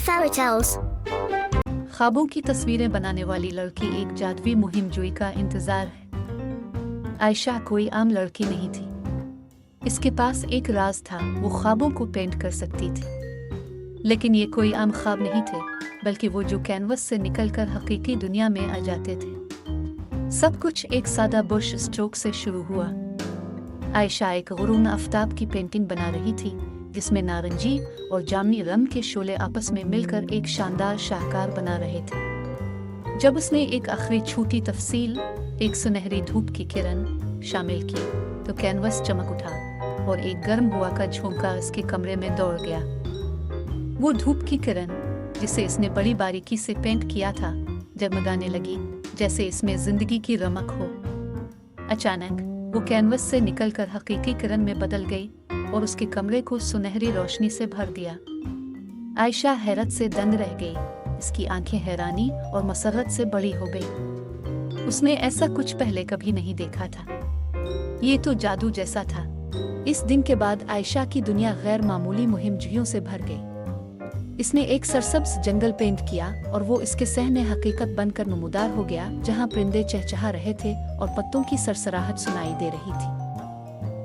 Fairy Tales। ख्वाबों की तस्वीरें बनाने वाली लड़की एक जादुई मुहिम जोई का इंतजार है। आयशा कोई आम लड़की नहीं थी। इसके पास एक राज था, वो ख्वाबों को पेंट कर सकती थी। लेकिन ये कोई आम ख्वाब नहीं थे, बल्कि वो जो कैनवस से निकलकर हकीकी दुनिया में आ जाते थे। सब कुछ एक सादा ब्रश स्ट्रोक से शुरू हुआ। आयशा एक गुरूर आफताब की पेंटिंग बना रही थी, जिसमें नारंगी और जामुनी रंग के शोले आपस में मिलकर एक शानदार शाहकार बना रहे थे। जब उसने एक आखिरी छोटी तफसील, एक सुनहरी धूप की किरण शामिल की, तो कैनवस चमक उठा और एक गर्म हवा का झोंका उसके कमरे में दौड़ गया। वो धूप की किरण, जिसे इसने बड़ी बारीकी से पेंट किया था, जगमगाने लगी जैसे इसमें जिंदगी की रमक हो। अचानक वो कैनवस से निकलकर हकीकी किरण में बदल गई और उसके कमरे को सुनहरी रोशनी से भर दिया। आयशा हैरत से दंग रह गई। इसकी आंखें हैरानी और मसरत से बड़ी हो गई। उसने ऐसा कुछ पहले कभी नहीं देखा था। ये तो जादू जैसा था। इस दिन के बाद आयशा की दुनिया गैर मामूली मुहिमजुइयों से भर गई। इसने एक सरसब्ज जंगल पेंट किया और वो इसके सहने हकीकत बनकर नमूदार हो गया, जहाँ परिंदे चहचहा रहे थे और पत्तों की सरसराहट सुनाई दे रही थी।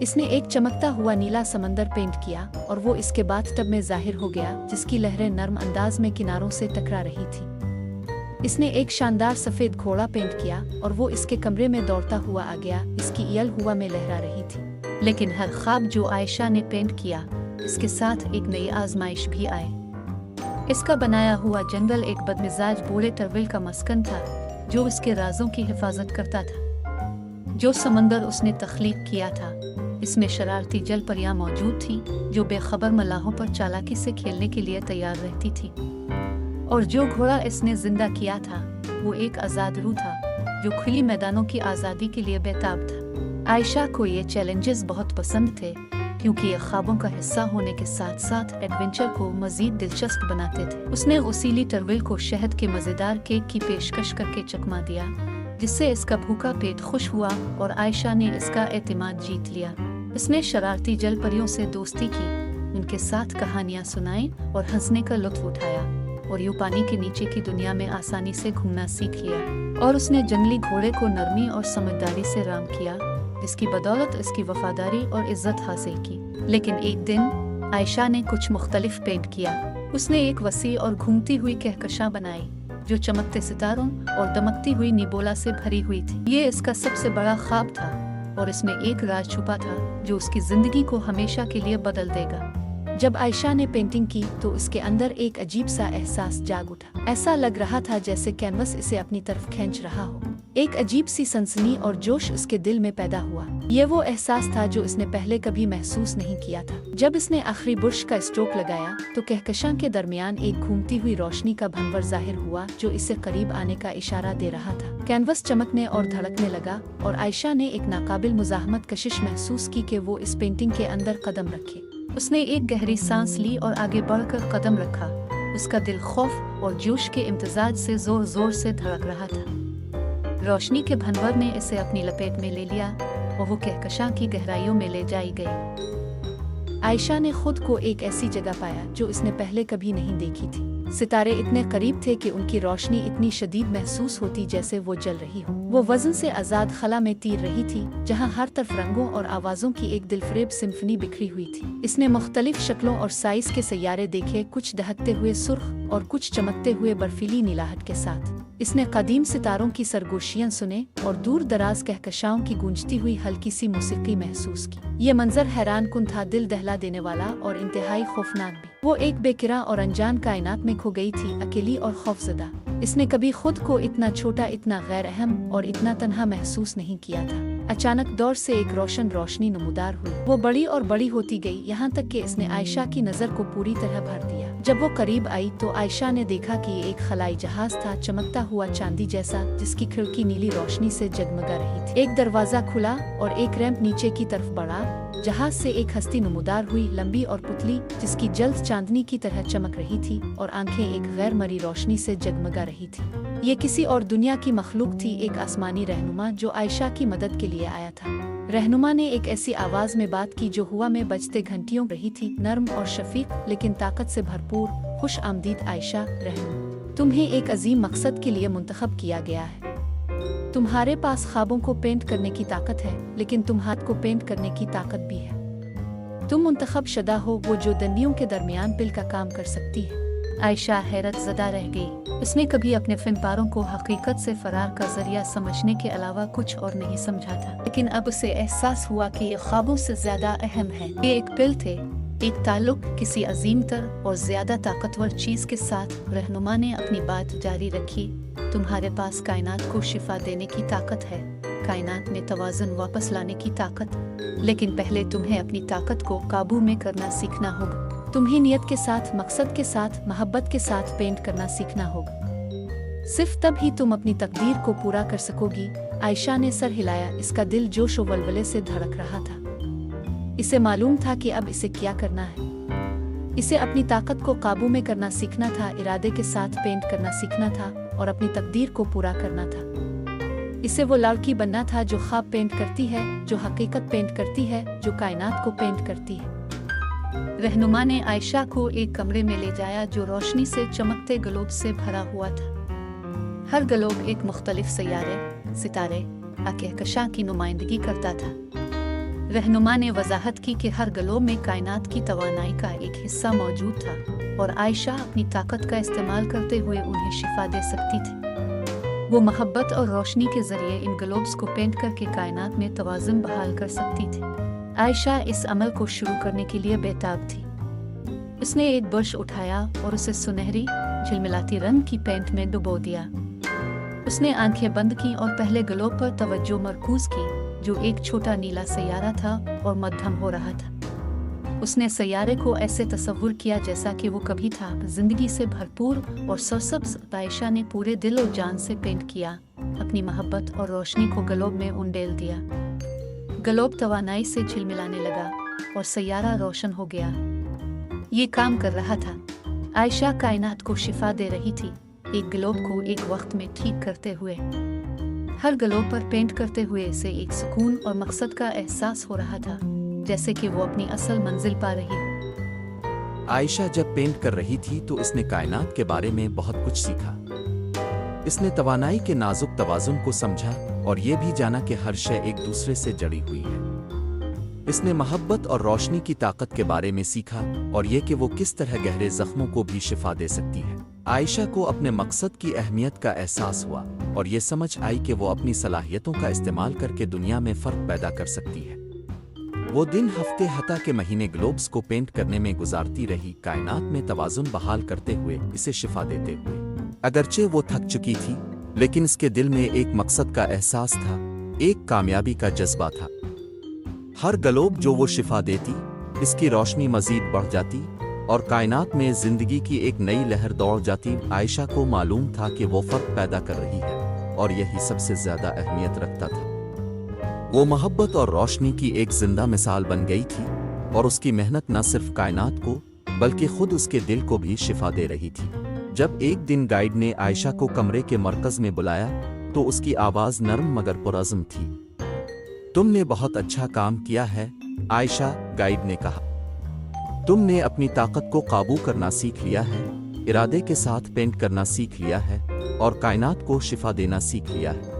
इसने एक चमकता हुआ नीला समंदर पेंट किया और वो इसके बाथटब में जाहिर हो गया, जिसकी लहरें नर्म अंदाज में किनारों से टकरा रही थी। इसने एक शानदार सफेद घोड़ा पेंट किया और वो इसके कमरे में दौड़ता हुआ आ गया, इसकी ईयल हुआ में लहरा रही थी। लेकिन हर ख्वाब जो आयशा ने पेंट किया, इसके साथ एक नई आजमाइश भी आए। इसका बनाया हुआ जंगल एक बदमिजाज बूढ़े टर्विल का मस्कन था, जो इसके राजों की हिफाजत करता था। जो समंदर उसने तख्लीक किया था, इसमें शरारती जल परियां मौजूद थीं, जो बेखबर मलाहों पर चालाकी से खेलने के लिए तैयार रहती थी। और जो घोड़ा इसने जिंदा किया था, वो एक आज़ाद रूह था, जो खुली मैदानों की आज़ादी के लिए बेताब था। आयशा को ये चैलेंजेस बहुत पसंद थे, क्योंकि ये ख्वाबों का हिस्सा होने के साथ साथ एडवेंचर को मजीद दिलचस्प बनाते थे। उसने उसीली टर्विल को शहद के मज़ेदार केक की पेशकश करके चकमा दिया, जिससे इसका भूखा पेट खुश हुआ और आयशा ने इसका एतमाद जीत लिया। इसने शरारती जल परियों से दोस्ती की, उनके साथ कहानियां सुनाई और हंसने का लुत्फ उठाया, और यूं पानी के नीचे की दुनिया में आसानी से घूमना सीख लिया। और उसने जंगली घोड़े को नरमी और समझदारी से राम किया, जिसकी बदौलत इसकी वफादारी और इज्जत हासिल की। लेकिन एक दिन आयशा ने कुछ मुख्तलिफ पेंट किया। उसने एक वसी और घूमती हुई कहकशां बनाई, जो चमकते सितारों और दमकती हुई निबोला से भरी हुई थी। ये इसका सबसे बड़ा ख्वाब था, और इसमें एक राज छुपा था जो उसकी जिंदगी को हमेशा के लिए बदल देगा। जब आयशा ने पेंटिंग की, तो उसके अंदर एक अजीब सा एहसास जाग उठा। ऐसा लग रहा था जैसे कैनवस इसे अपनी तरफ खींच रहा हो। एक अजीब सी सनसनी और जोश उसके दिल में पैदा हुआ। ये वो एहसास था जो इसने पहले कभी महसूस नहीं किया था। जब इसने आखिरी ब्रश का स्ट्रोक लगाया, तो कहकशां के दरमियान एक घूमती हुई रोशनी का भंवर जाहिर हुआ, जो इसे करीब आने का इशारा दे रहा था। कैनवस चमकने और धड़कने लगा, और आयशा ने एक नाकाबिल मुज़ाहमत कशिश महसूस की कि वो इस पेंटिंग के अंदर कदम रखे। उसने एक गहरी सांस ली और आगे बढ़कर कदम रखा। उसका दिल खौफ और जोश के इम्तिजाज से जोर जोर से धड़क रहा था। रोशनी के भंवर ने इसे अपनी लपेट में ले लिया और वो कहकशां की गहराइयों में ले जाई गई। आयशा ने खुद को एक ऐसी जगह पाया जो इसने पहले कभी नहीं देखी थी। सितारे इतने करीब थे कि उनकी रोशनी इतनी शदीद महसूस होती जैसे वो जल रही हो। वो वजन से आजाद खला में तीर रही थी, जहाँ हर तरफ रंगों और आवाजों की एक दिलफरेब सिम्फनी बिखरी हुई थी। इसने मुख्तलिफ शक्लों और साइज के सैयारे देखे, कुछ दहकते हुए सुर्ख और कुछ चमकते हुए बर्फीली नीलाहट के साथ। इसने कदीम सितारों की सरगोशियां सुने और दूर दराज कहकशाओं की गूंजती हुई हल्की सी मौसीकी महसूस की। ये मंजर हैरान कुन था, दिल दहला देने वाला और इंतहाई खौफनाक भी। वो एक बेकिरा और अनजान कायनात में खो गई थी, अकेली और खौफजदा। इसने कभी खुद को इतना छोटा, इतना गैर अहम और इतना तन्हा महसूस नहीं किया था। अचानक दौर से एक रोशन रोशनी नमूदार हुई। वो बड़ी और बड़ी होती गई, यहाँ तक कि इसने आयशा की नजर को पूरी तरह भर दिया। जब वो करीब आई, तो आयशा ने देखा कि ये एक खलाई जहाज था, चमकता हुआ चांदी जैसा, जिसकी खिड़की नीली रोशनी से जगमगा रही थी। एक दरवाजा खुला और एक रैंप नीचे की तरफ बढ़ा। जहाज से एक हस्ती नमूदार हुई, लंबी और पुतली, जिसकी जल्द चांदनी की तरह चमक रही थी और आंखें एक गैर मरी रोशनी से जगमगा रही थी। ये किसी और दुनिया की मखलूक थी, एक आसमानी रहनुमा जो आयशा की मदद के लिए आया था। रहनुमा ने एक ऐसी आवाज में बात की जो हुआ में बजते घंटियों रही थी, नर्म और शफीक लेकिन ताकत से भरपूर। खुश आमदीद आयशा रहनूम। तुम्हें एक अजीम मकसद के लिए मुंतखब किया गया है। तुम्हारे पास ख्वाबों को पेंट करने की ताकत है, लेकिन तुम्हारे को पेंट करने की ताकत भी है। तुम मुंतखब शुदा हो, वो जो दंडियों के दरमियान पिल का काम कर सकती है। आयशा हैरत ज़दा रह गई। उसने कभी अपने फनकारों को हकीकत से फरार का जरिया समझने के अलावा कुछ और नहीं समझा था, लेकिन अब उसे एहसास हुआ कि ये ख्वाबों से ज़्यादा अहम है। ये एक पिल थे, एक ताल्लुक किसी अजीम तर और ज़्यादा ताकतवर चीज़ के साथ। रहनुमा ने अपनी बात जारी रखी। तुम्हारे पास कायनात को शिफा देने की ताकत है, कायनात में तवाज़ुन वापस लाने की ताकत, लेकिन पहले तुम्हें अपनी ताकत को काबू में करना सीखना होगा। तुम्हें नियत के साथ, मकसद के साथ, मोहब्बत के साथ पेंट करना सीखना होगा। सिर्फ तब ही तुम अपनी तकदीर को पूरा कर सकोगी। आयशा ने सर हिलाया। इसका दिल जोश व वलवले से धड़क रहा था। इसे मालूम था कि अब इसे क्या करना है। इसे अपनी ताकत को काबू में करना सीखना था, इरादे के साथ पेंट करना सीखना था और अपनी तकदीर को पूरा करना था। इसे वो लड़की बनना था जो ख्वाब पेंट करती है, जो हकीकत पेंट करती है, जो कायनात को पेंट करती है। रहनुमा ने आयशा को एक कमरे में ले जाया जो रोशनी से चमकते ग्लोब से भरा हुआ था। हर ग्लोब एक मुख्तलिफ सैयारे, सितारे, कहकशां की नुमाइंदगी करता था। रहनुमा ने वजाहत की कि हर ग्लोब में कायनात की तवानाई का एक हिस्सा मौजूद था और आयशा अपनी ताकत का इस्तेमाल करते हुए उन्हें शिफा दे सकती थी। वो मोहब्बत और रोशनी के जरिए इन ग्लोब्स को पेंट करके कायनात में तवाज़ुन बहाल कर सकती थी। आयशा इस अमल को शुरू करने के लिए बेताब थी। उसने एक ब्रश उठाया और उसे सुनहरी झिलमिलाती रंग की पेंट में डुबो दिया। उसने आंखें बंद की और पहले ग्लोब पर तवज्जो मरकूज की, जो एक छोटा नीला सैयारा था और मध्यम हो रहा था। उसने सैयारे को ऐसे तस्वुर किया जैसा कि वो कभी था, जिंदगी से भरपूर और सरसब्ज। आयशा ने पूरे दिल और जान से पेंट किया, अपनी मोहब्बत और रोशनी को ग्लोब में उंडेल दिया। ग्लोब तवानाई से झिलमिलाने लगा और सैयारा रोशन हो गया। ये काम कर रहा था। आयशा कायनात को शिफा दे रही थी, एक ग्लोब को एक वक्त में ठीक करते हुए। हर ग्लोब पर पेंट करते हुए इसे एक सुकून और मकसद का एहसास हो रहा था, जैसे कि वो अपनी असल मंजिल पा रही हो। आयशा जब पेंट कर रही थी तो इसने कायनात के बारे में बहुत कुछ सीखा। इसने तवानाई के नाजुक तवाज़ुन को समझा और ये भी जाना कि हर शय एक दूसरे से जड़ी हुई है। इसने मोहब्बत और रोशनी की ताकत के बारे में सीखा और ये कि वो किस तरह गहरे जख्मों को भी शिफा दे सकती है। आयशा को अपने मकसद की अहमियत का एहसास हुआ और ये समझ आई कि वो अपनी सलाहियतों का इस्तेमाल करके दुनिया में फ़र्क पैदा कर सकती है। वो दिन, हफ्ते, हता के महीने ग्लोब्स को पेंट करने में गुजारती रही, कायनात में तवाज़ुन बहाल करते हुए, इसे शिफा देते हुए। अगरचे वो थक चुकी थी, लेकिन इसके दिल में एक मकसद का एहसास था, एक कामयाबी का जज्बा था। हर ग्लोब जो वो शिफा देती, इसकी रोशनी मजीद बढ़ जाती और कायनात में जिंदगी की एक नई लहर दौड़ जाती। आयशा को मालूम था कि वो फर्क पैदा कर रही है और यही सबसे ज्यादा अहमियत रखता था। वो मोहब्बत और रोशनी की एक जिंदा मिसाल बन गई थी और उसकी मेहनत न सिर्फ कायनात को बल्कि खुद उसके दिल को भी शिफा दे रही थी। जब एक दिन गाइड ने आयशा को कमरे के मरकज में बुलाया तो उसकी आवाज नरम मगर पुरअज़्म थी। तुमने बहुत अच्छा काम किया है आयशा, गाइड ने कहा। तुमने अपनी ताकत को काबू करना सीख लिया है, इरादे के साथ पेंट करना सीख लिया है और कायनात को शिफा देना सीख लिया है।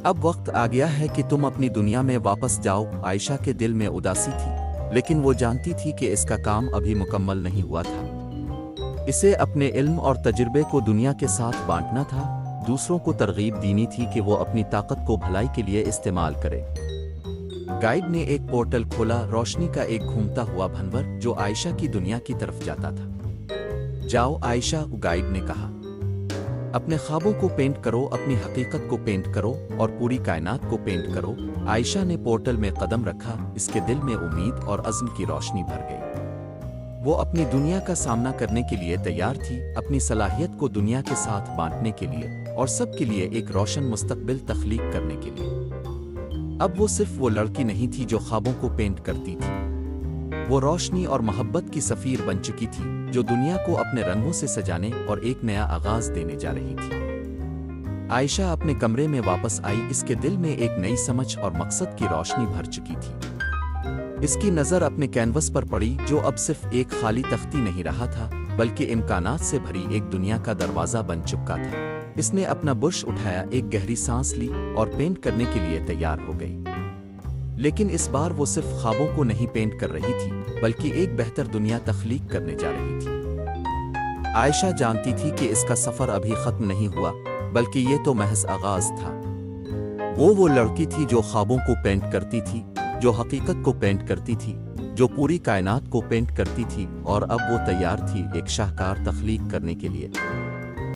अब वक्त आ गया है कि तुम अपनी दुनिया में वापस जाओ। आयशा के दिल में उदासी थी, लेकिन वो जानती थी कि इसका काम अभी मुकम्मल नहीं हुआ था। इसे अपने इल्म और तजुर्बे को दुनिया के साथ बांटना था, दूसरों को तरगीब देनी थी कि वो अपनी ताकत को भलाई के लिए इस्तेमाल करे। गाइड ने एक पोर्टल खोला, रोशनी का एक घूमता हुआ भंवर जो आयशा की दुनिया की तरफ जाता था। जाओ आयशा, गाइड ने कहा, अपने ख्वाबों को पेंट करो, अपनी हकीकत को पेंट करो और पूरी कायनात को पेंट करो। आयशा ने पोर्टल में कदम रखा, इसके दिल में उम्मीद और अज़्म की रोशनी भर गई। वो अपनी दुनिया का सामना करने के लिए तैयार थी, अपनी सलाहियत को दुनिया के साथ बांटने के लिए और सबके लिए एक रोशन मुस्तकबिल तख्लीक करने के लिए। अब वो सिर्फ वो लड़की नहीं थी जो ख्वाबों को पेंट करती थी, वो रोशनी और मोहब्बत की सफ़ीर बन चुकी थी जो दुनिया को अपने रंगों से सजाने और एक नया आगाज देने जा रही थी। आयशा अपने कमरे में वापस आई, इसके दिल में एक नई समझ और मकसद की रोशनी भर चुकी थी। इसकी नज़र अपने कैनवस पर पड़ी जो अब सिर्फ एक खाली तख्ती नहीं रहा था, بلکہ امکانات سے بھری ایک دنیا کا دروازہ بن چکا تھا۔ اس نے اپنا برش اٹھایا، ایک گہری سانس لی اور پینٹ کرنے کے لیے تیار ہو گئی۔ لیکن اس بار وہ صرف خوابوں کو نہیں پینٹ کر رہی تھی، بلکہ ایک بہتر دنیا تخلیق کرنے جا رہی تھی۔ عائشہ جانتی تھی کہ اس کا سفر ابھی ختم نہیں ہوا، بلکہ یہ تو محض آغاز تھا۔ وہ لڑکی تھی جو خوابوں کو پینٹ کرتی تھی، جو حقیقت کو پینٹ کرتی تھی، جو پوری کائنات کو پینٹ کرتی تھی، اور اب وہ تیار تھی ایک شاہکار تخلیق کرنے کے لیے۔